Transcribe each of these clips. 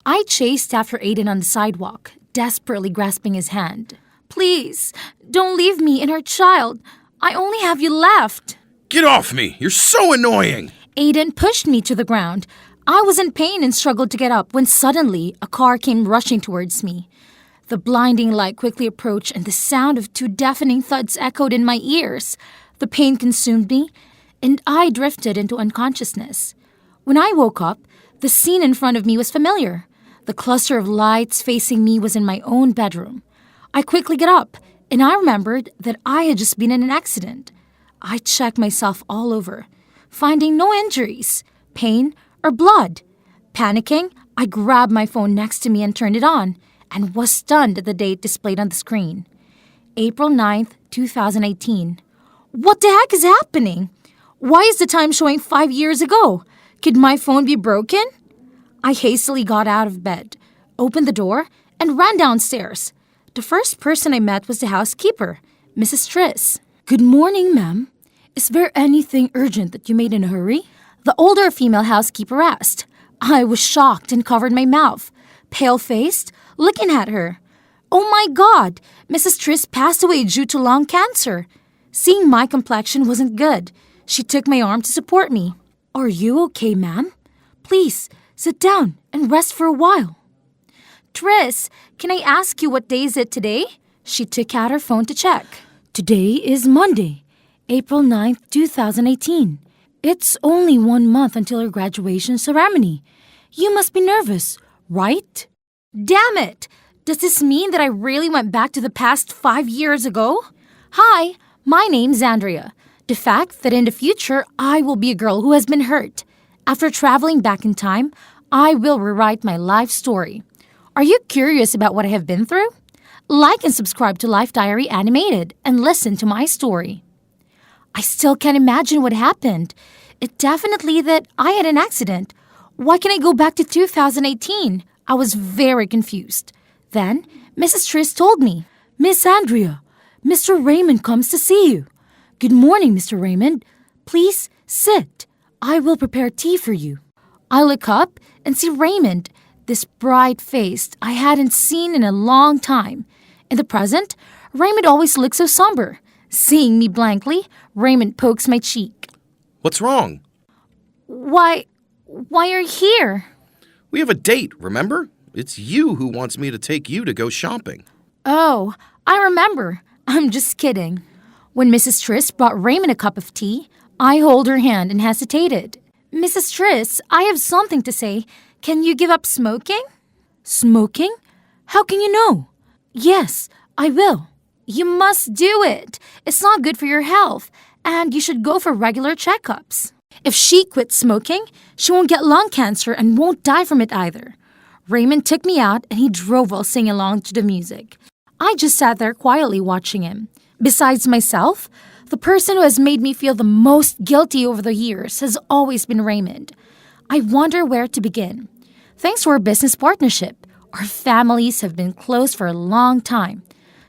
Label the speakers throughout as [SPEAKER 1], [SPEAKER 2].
[SPEAKER 1] I chased after Aiden on the sidewalk, desperately grasping his hand. Please, don't leave me and our child. I only have you left.
[SPEAKER 2] Get off me! You're so annoying!
[SPEAKER 1] Aiden pushed me to the ground. I was in pain and struggled to get up when suddenly a car came rushing towards me. The blinding light quickly approached and the sound of 2 deafening thuds echoed in my ears. The pain consumed me, and I drifted into unconsciousness. When I woke up, the scene in front of me was familiar. The cluster of lights facing me was in my own bedroom. I quickly got up, and I remembered that I had just been in an accident. I checked myself all over, finding no injuries, pain, or blood. Panicking, I grabbed my phone next to me and turned it on, and was stunned at the date displayed on the screen. April 9th, 2018. What the heck is happening? Why is the time showing 5 years ago? Could my phone be broken? I hastily got out of bed, opened the door, and ran downstairs. The first person I met was the housekeeper, Mrs. Triss. Good morning, ma'am. Is there anything urgent that you made in a hurry? The older female housekeeper asked. I was shocked and covered my mouth, pale-faced, looking at her. Oh my God! Mrs. Triss passed away due to lung cancer. Seeing my complexion wasn't good, she took my arm to support me. Are you okay, ma'am? Please, sit down and rest for a while. Triss, can I ask you what day is it today? She took out her phone to check. Today is Monday, April 9th, 2018. It's only 1 month until your graduation ceremony. You must be nervous, right? Damn it! Does this mean that I really went back to the past 5 years ago? Hi, my name's Andrea. The fact that in the future I will be a girl who has been hurt. After traveling back in time, I will rewrite my life story. Are you curious about what I have been through? Like and subscribe to Life Diary Animated and listen to my story. I still can't imagine what happened. It definitely that I had an accident. Why can't I go back to 2018? I was very confused. Then, Mrs. Triss told me, Miss Andrea, Mr. Raymond comes to see you. Good morning, Mr. Raymond. Please sit. I will prepare tea for you. I look up and see Raymond, this bright-faced I hadn't seen in a long time. In the present, Raymond always looks so somber. Seeing me blankly, Raymond pokes my cheek.
[SPEAKER 2] What's wrong?
[SPEAKER 1] Why are you here?
[SPEAKER 2] We have a date, remember? It's you who wants me to take you to go shopping.
[SPEAKER 1] Oh, I remember. I'm just kidding. When Mrs. Triss brought Raymond a cup of tea, I held her hand and hesitated. Mrs. Triss, I have something to say. Can you give up smoking? Smoking? How can you know? Yes, I will. You must do it. It's not good for your health, and you should go for regular checkups. If she quits smoking, she won't get lung cancer and won't die from it either. Raymond took me out and he drove while singing along to the music. I just sat there quietly watching him. Besides myself, the person who has made me feel the most guilty over the years has always been Raymond. I wonder where to begin. Thanks to our business partnership, our families have been close for a long time.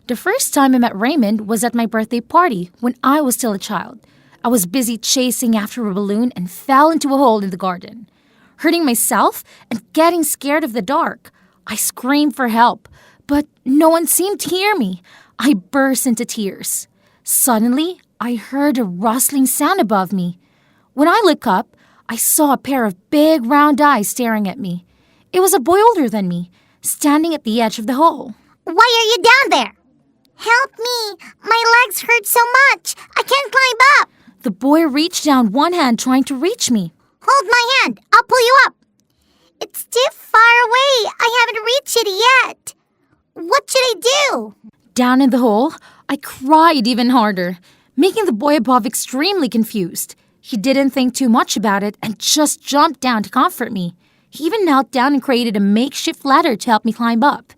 [SPEAKER 1] The first time I met Raymond was at my birthday party when I was still a child. I was busy chasing after a balloon and fell into a hole in the garden. Hurting myself and getting scared of the dark, I screamed for help, but no one seemed to hear me. I burst into tears. Suddenly, I heard a rustling sound above me. When I looked up, I saw a pair of big round eyes staring at me. It was a boy older than me, standing at the edge of the hole.
[SPEAKER 3] Why are you down there? Help me! My legs hurt so much! I can't climb up!
[SPEAKER 1] The boy reached down one hand trying to reach me.
[SPEAKER 3] Hold my hand! I'll pull you up! It's too far away! I haven't reached it yet! What should I do?
[SPEAKER 1] Down in the hole, I cried even harder, making the boy above extremely confused. He didn't think too much about it and just jumped down to comfort me. He even knelt down and created a makeshift ladder to help me climb up.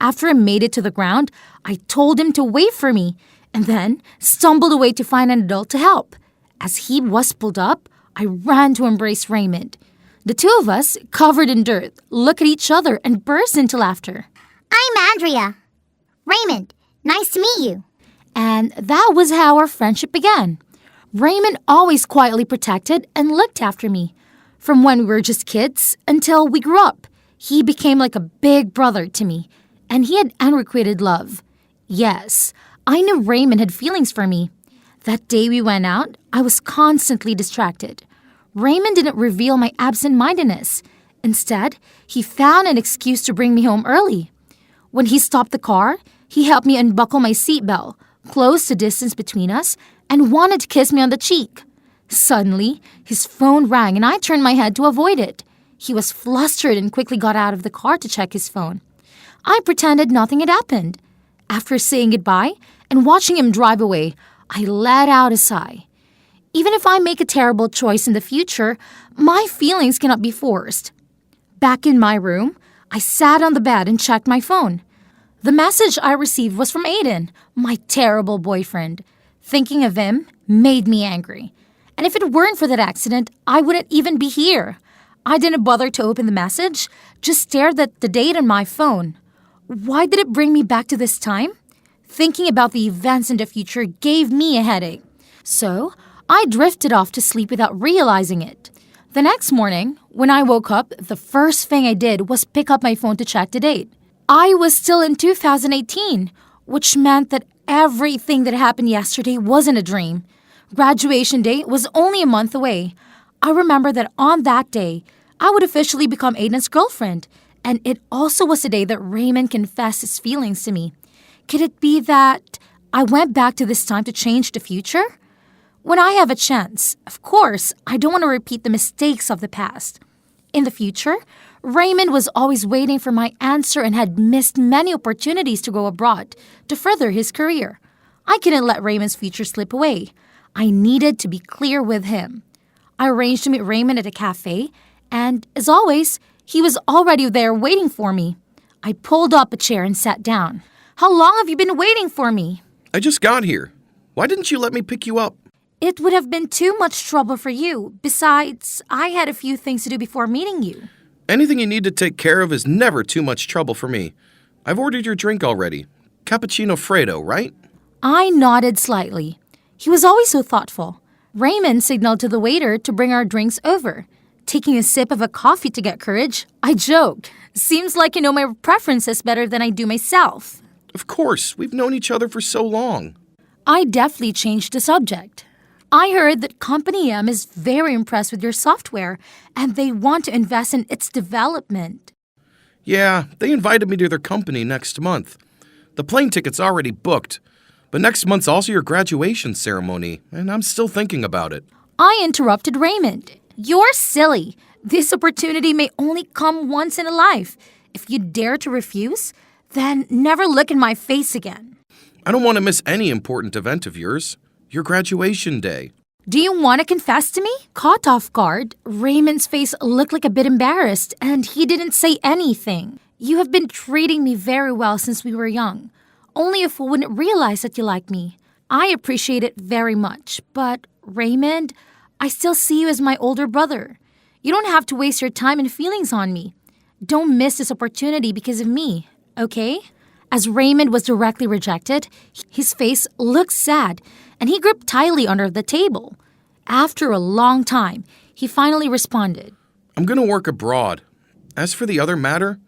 [SPEAKER 1] After I made it to the ground, I told him to wait for me and then stumbled away to find an adult to help. As he was pulled up, I ran to embrace Raymond. The two of us, covered in dirt, looked at each other and burst into laughter.
[SPEAKER 3] I'm Andrea. Raymond, nice to meet you.
[SPEAKER 1] And that was how our friendship began. Raymond always quietly protected and looked after me. From when we were just kids until we grew up, He became like a big brother to me, and he had unrequited love. Yes, I knew Raymond had feelings for me. That day we went out, I was constantly distracted. Raymond didn't reveal my absent-mindedness. Instead, he found an excuse to bring me home early. When he stopped the car, he helped me unbuckle my seatbelt, closed the distance between us, and wanted to kiss me on the cheek. Suddenly, his phone rang and I turned my head to avoid it. He was flustered and quickly got out of the car to check his phone. I pretended nothing had happened. After saying goodbye and watching him drive away, I let out a sigh. Even if I make a terrible choice in the future, my feelings cannot be forced. Back in my room, I sat on the bed and checked my phone. The message I received was from Aiden, my terrible boyfriend. Thinking of him made me angry. And if it weren't for that accident, I wouldn't even be here. I didn't bother to open the message, just stared at the date on my phone. Why did it bring me back to this time? Thinking about the events in the future gave me a headache. So, I drifted off to sleep without realizing it. The next morning, when I woke up, the first thing I did was pick up my phone to check the date. I was still in 2018, which meant that everything that happened yesterday wasn't a dream. Graduation day was only a month away. I remember that on that day, I would officially become Aiden's girlfriend, and it also was the day that Raymond confessed his feelings to me. Could it be that I went back to this time to change the future? When I have a chance, of course, I don't want to repeat the mistakes of the past. In the future, Raymond was always waiting for my answer and had missed many opportunities to go abroad to further his career. I couldn't let Raymond's future slip away. I needed to be clear with him. I arranged to meet Raymond at a cafe, and as always, he was already there waiting for me. I pulled up a chair and sat down. How long have you been waiting for me?
[SPEAKER 2] I just got here. Why didn't you let me pick you up?
[SPEAKER 1] It would have been too much trouble for you. Besides, I had a few things to do before meeting you.
[SPEAKER 2] Anything you need to take care of is never too much trouble for me. I've ordered your drink already. Cappuccino Fredo, right?
[SPEAKER 1] I nodded slightly. He was always so thoughtful. Raymond signaled to the waiter to bring our drinks over. Taking a sip of a coffee to get courage, I joked. Seems like you know my preferences better than I do myself.
[SPEAKER 2] Of course, we've known each other for so long.
[SPEAKER 1] I deftly changed the subject. I heard that Company M is very impressed with your software and they want to invest in its development.
[SPEAKER 2] Yeah, they invited me to their company next month. The plane ticket's already booked, but next month's also your graduation ceremony, and I'm still thinking about it.
[SPEAKER 1] I interrupted Raymond. You're silly. This opportunity may only come once in a life. If you dare to refuse, then never look in my face again.
[SPEAKER 2] I don't want to miss any important event of yours. Your graduation day.
[SPEAKER 1] Do you want to confess to me? Caught off guard, Raymond's face looked like a bit embarrassed, and he didn't say anything. You have been treating me very well since we were young. Only a fool wouldn't realize that you like me. I appreciate it very much, but Raymond, I still see you as my older brother. You don't have to waste your time and feelings on me. Don't miss this opportunity because of me, okay? As Raymond was directly rejected, his face looked sad, and he gripped tightly under the table. After a long time, he finally responded.
[SPEAKER 2] I'm going to work abroad. As for the other matter,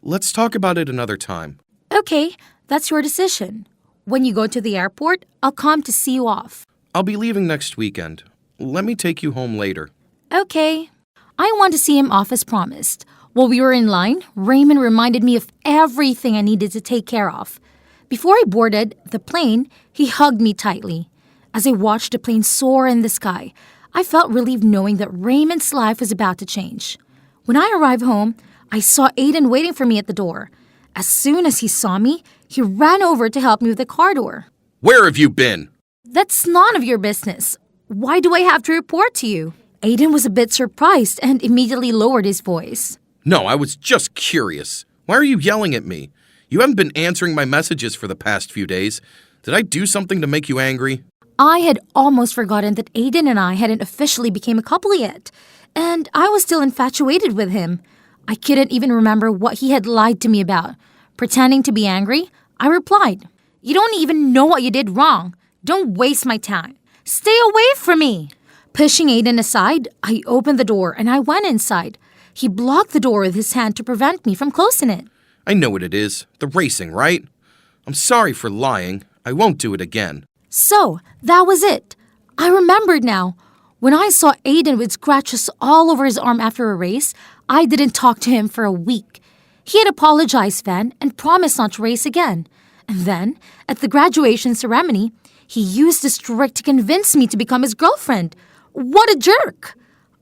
[SPEAKER 2] let's talk about it another time.
[SPEAKER 1] Okay, that's your decision. When you go to the airport, I'll come to see you off.
[SPEAKER 2] I'll be leaving next weekend. Let me take you home later.
[SPEAKER 1] Okay. I want to see him off as promised. While we were in line, Raymond reminded me of everything I needed to take care of. Before I boarded the plane, he hugged me tightly. As I watched the plane soar in the sky, I felt relieved knowing that Raymond's life was about to change. When I arrived home, I saw Aiden waiting for me at the door. As soon as he saw me, he ran over to help me with the car door.
[SPEAKER 2] Where have you been?
[SPEAKER 1] That's none of your business. Why do I have to report to you? Aiden was a bit surprised and immediately lowered his voice.
[SPEAKER 2] No, I was just curious. Why are you yelling at me? You haven't been answering my messages for the past few days. Did I do something to make you angry?
[SPEAKER 1] I had almost forgotten that Aiden and I hadn't officially become a couple yet, and I was still infatuated with him. I couldn't even remember what he had lied to me about. Pretending to be angry, I replied, "You don't even know what you did wrong. Don't waste my time. Stay away from me." Pushing Aiden aside, I opened the door and I went inside. He blocked the door with his hand to prevent me from closing it.
[SPEAKER 2] I know what it is. The racing, right? I'm sorry for lying. I won't do it again.
[SPEAKER 1] So, that was it. I remembered now. When I saw Aiden with scratches all over his arm after a race, I didn't talk to him for a week. He had apologized then and promised not to race again. And then, at the graduation ceremony, he used this trick to convince me to become his girlfriend. What a jerk!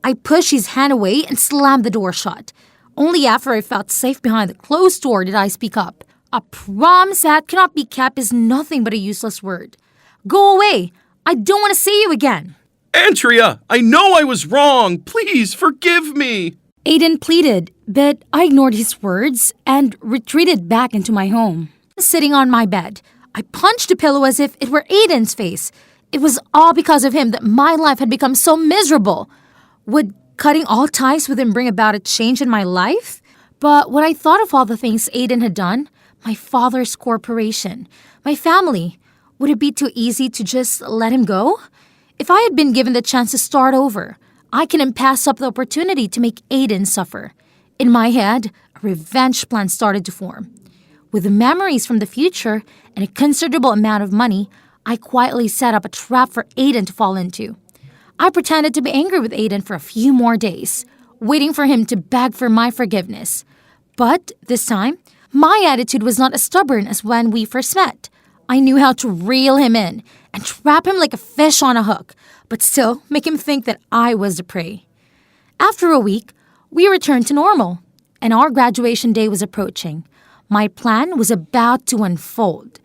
[SPEAKER 1] I pushed his hand away and slammed the door shut. Only after I felt safe behind the closed door did I speak up. A promise that cannot be kept is nothing but a useless word. Go away! I don't want to see you again!
[SPEAKER 2] Andrea, I know I was wrong. Please forgive me.
[SPEAKER 1] Aiden pleaded, but I ignored his words and retreated back into my home. Sitting on my bed, I punched the pillow as if it were Aiden's face. It was all because of him that my life had become so miserable. Would cutting all ties with him bring about a change in my life? But when I thought of all the things Aiden had done, my father's corporation, my family, would it be too easy to just let him go? If I had been given the chance to start over, I couldn't pass up the opportunity to make Aiden suffer. In my head, a revenge plan started to form. With the memories from the future and a considerable amount of money, I quietly set up a trap for Aiden to fall into. I pretended to be angry with Aiden for a few more days, waiting for him to beg for my forgiveness. But this time, my attitude was not as stubborn as when we first met. I knew how to reel him in and trap him like a fish on a hook, but still make him think that I was the prey. After a week, we returned to normal, and our graduation day was approaching. My plan was about to unfold.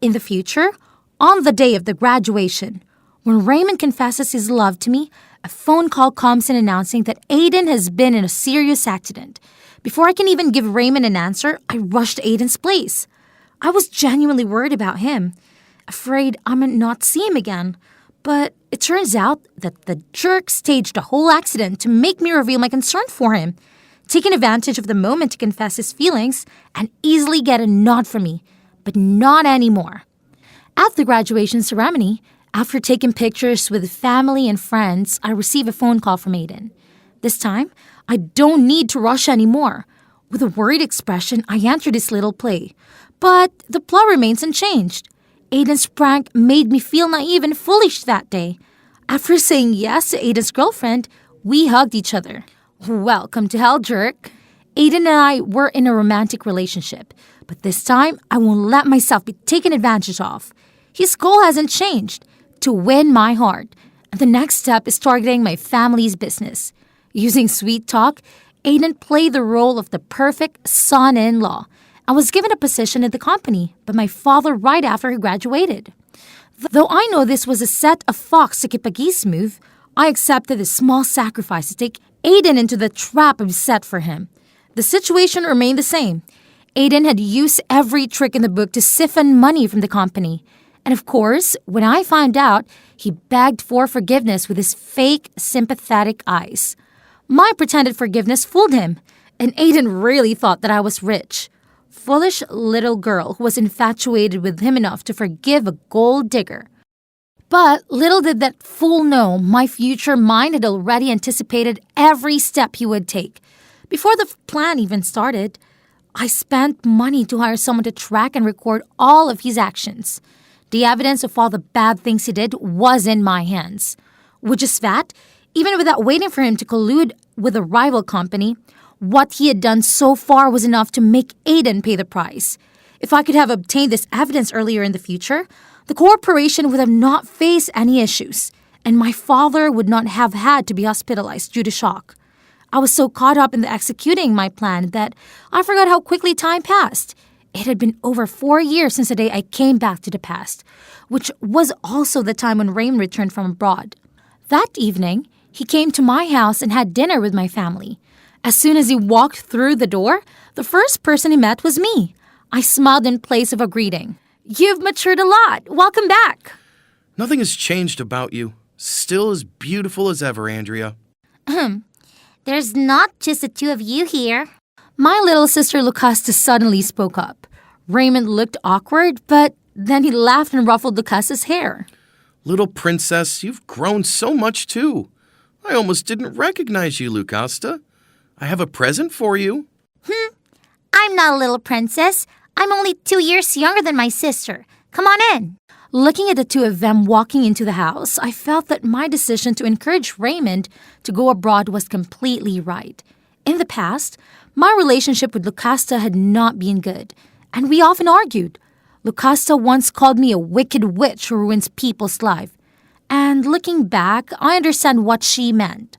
[SPEAKER 1] In the future, on the day of the graduation, when Raymond confesses his love to me, a phone call comes in announcing that Aiden has been in a serious accident. Before I can even give Raymond an answer, I rushed to Aiden's place. I was genuinely worried about him, afraid I might not see him again. But it turns out that the jerk staged a whole accident to make me reveal my concern for him, taking advantage of the moment to confess his feelings and easily get a nod from me, but not anymore. At the graduation ceremony, after taking pictures with family and friends, I receive a phone call from Aiden. This time, I don't need to rush anymore. With a worried expression, I enter this little play. But the plot remains unchanged. Aiden's prank made me feel naive and foolish that day. After saying yes to Aiden's girlfriend, we hugged each other. Welcome to hell, jerk. Aiden and I were in a romantic relationship, but this time I won't let myself be taken advantage of. His goal hasn't changed, to win my heart. And the next step is targeting my family's business. Using sweet talk, Aiden played the role of the perfect son-in-law. I was given a position in the company by my father right after he graduated. Though I know this was a set of fox to keep a geese move, I accepted the small sacrifice to take Aiden into the trap I've set for him. The situation remained the same. Aiden had used every trick in the book to siphon money from the company. And of course, when I found out, he begged for forgiveness with his fake, sympathetic eyes. My pretended forgiveness fooled him, and Aiden really thought that I was rich. Foolish little girl who was infatuated with him enough to forgive a gold digger. But little did that fool know my future mind had already anticipated every step he would take. Before the plan even started, I spent money to hire someone to track and record all of his actions. The evidence of all the bad things he did was in my hands. Which is that, even without waiting for him to collude with a rival company, what he had done so far was enough to make Aiden pay the price. If I could have obtained this evidence earlier in the future, the corporation would have not faced any issues, and my father would not have had to be hospitalized due to shock. I was so caught up in the executing my plan that I forgot how quickly time passed. It had been over 4 years since the day I came back to the past, which was also the time when Raymond returned from abroad. That evening, he came to my house and had dinner with my family. As soon as he walked through the door, the first person he met was me. I smiled in place of a greeting. You've matured a lot. Welcome back.
[SPEAKER 2] Nothing has changed about you. Still as beautiful as ever, Andrea.
[SPEAKER 3] There's not just the two of you here.
[SPEAKER 1] My little sister Lucasta suddenly spoke up. Raymond looked awkward, but then he laughed and ruffled Lucasta's hair.
[SPEAKER 2] Little princess, you've grown so much too. I almost didn't recognize you, Lucasta. I have a present for you.
[SPEAKER 3] I'm not a little princess. I'm only 2 years younger than my sister. Come on in.
[SPEAKER 1] Looking at the two of them walking into the house, I felt that my decision to encourage Raymond to go abroad was completely right. In the past, my relationship with Lucasta had not been good, and we often argued. Lucasta once called me a wicked witch who ruins people's life. And looking back, I understand what she meant.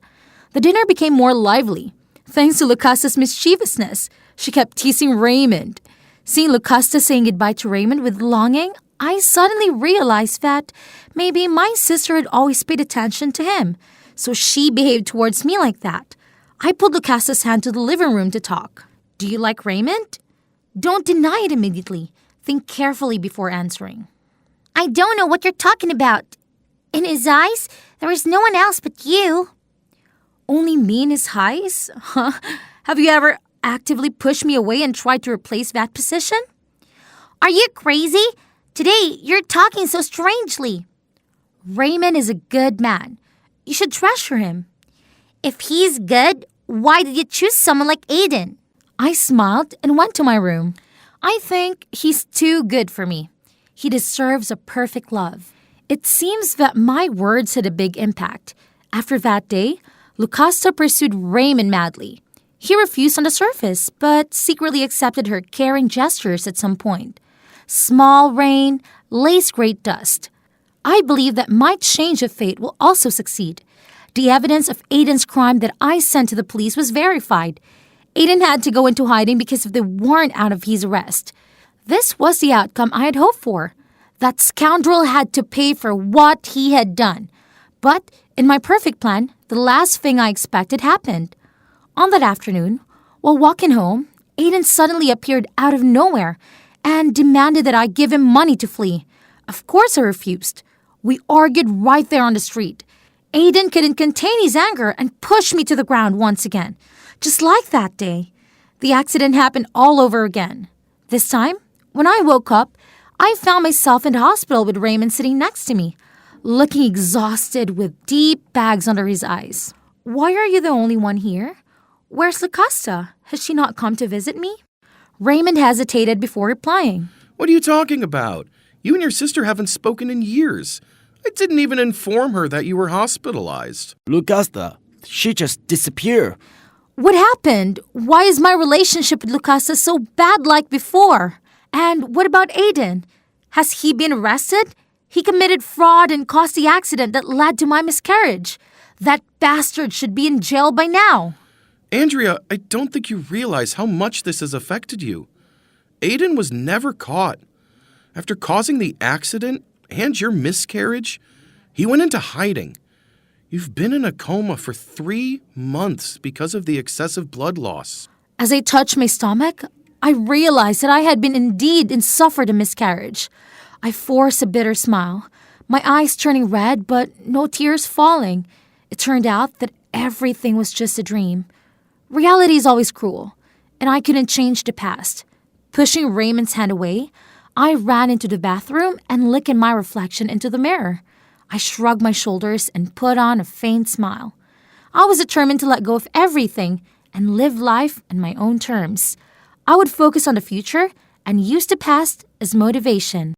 [SPEAKER 1] The dinner became more lively. Thanks to Lucasta's mischievousness, she kept teasing Raymond. Seeing Lucasta saying goodbye to Raymond with longing, I suddenly realized that maybe my sister had always paid attention to him, so she behaved towards me like that. I pulled Lucasta's hand to the living room to talk. Do you like Raymond? Don't deny it immediately. Think carefully before answering.
[SPEAKER 3] I don't know what you're talking about. In his eyes, there is no one else but you.
[SPEAKER 1] Only me in his eyes? Huh? Have you ever actively pushed me away and tried to replace that position?
[SPEAKER 3] Are you crazy? Today, you're talking so strangely.
[SPEAKER 1] Raymond is a good man. You should treasure him.
[SPEAKER 3] If he's good, why did you choose someone like Aiden?
[SPEAKER 1] I smiled and went to my room. I think he's too good for me. He deserves a perfect love. It seems that my words had a big impact. After that day, Lucasta pursued Raymond madly. He refused on the surface, but secretly accepted her caring gestures at some point. Small rain lays great dust. I believe that my change of fate will also succeed. The evidence of Aiden's crime that I sent to the police was verified. Aiden had to go into hiding because of the warrant out of his arrest. This was the outcome I had hoped for. That scoundrel had to pay for what he had done. But in my perfect plan, the last thing I expected happened. On that afternoon, while walking home, Aiden suddenly appeared out of nowhere and demanded that I give him money to flee. Of course I refused. We argued right there on the street. Aiden couldn't contain his anger and pushed me to the ground once again. Just like that day. The accident happened all over again. This time, when I woke up, I found myself in the hospital with Raymond sitting next to me, looking exhausted with deep bags under his eyes. Why are you the only one here? Where's Lucasta? Has she not come to visit me? Raymond hesitated before replying.
[SPEAKER 2] What are you talking about? You and your sister haven't spoken in years. I didn't even inform her that you were hospitalized.
[SPEAKER 4] Lucasta, she just disappeared.
[SPEAKER 1] What happened? Why is my relationship with Lucasta so bad like before? And what about Aiden? Has he been arrested? He committed fraud and caused the accident that led to my miscarriage. That bastard should be in jail by now.
[SPEAKER 2] Andrea, I don't think you realize how much this has affected you. Aiden was never caught. After causing the accident and your miscarriage, he went into hiding. You've been in a coma for 3 months because of the excessive blood loss.
[SPEAKER 1] As I touched my stomach, I realized that I had been indeed and suffered a miscarriage. I forced a bitter smile, my eyes turning red but no tears falling. It turned out that everything was just a dream. Reality is always cruel, and I couldn't change the past. Pushing Raymond's hand away, I ran into the bathroom and looked at my reflection into the mirror. I shrugged my shoulders and put on a faint smile. I was determined to let go of everything and live life on my own terms. I would focus on the future and use the past as motivation.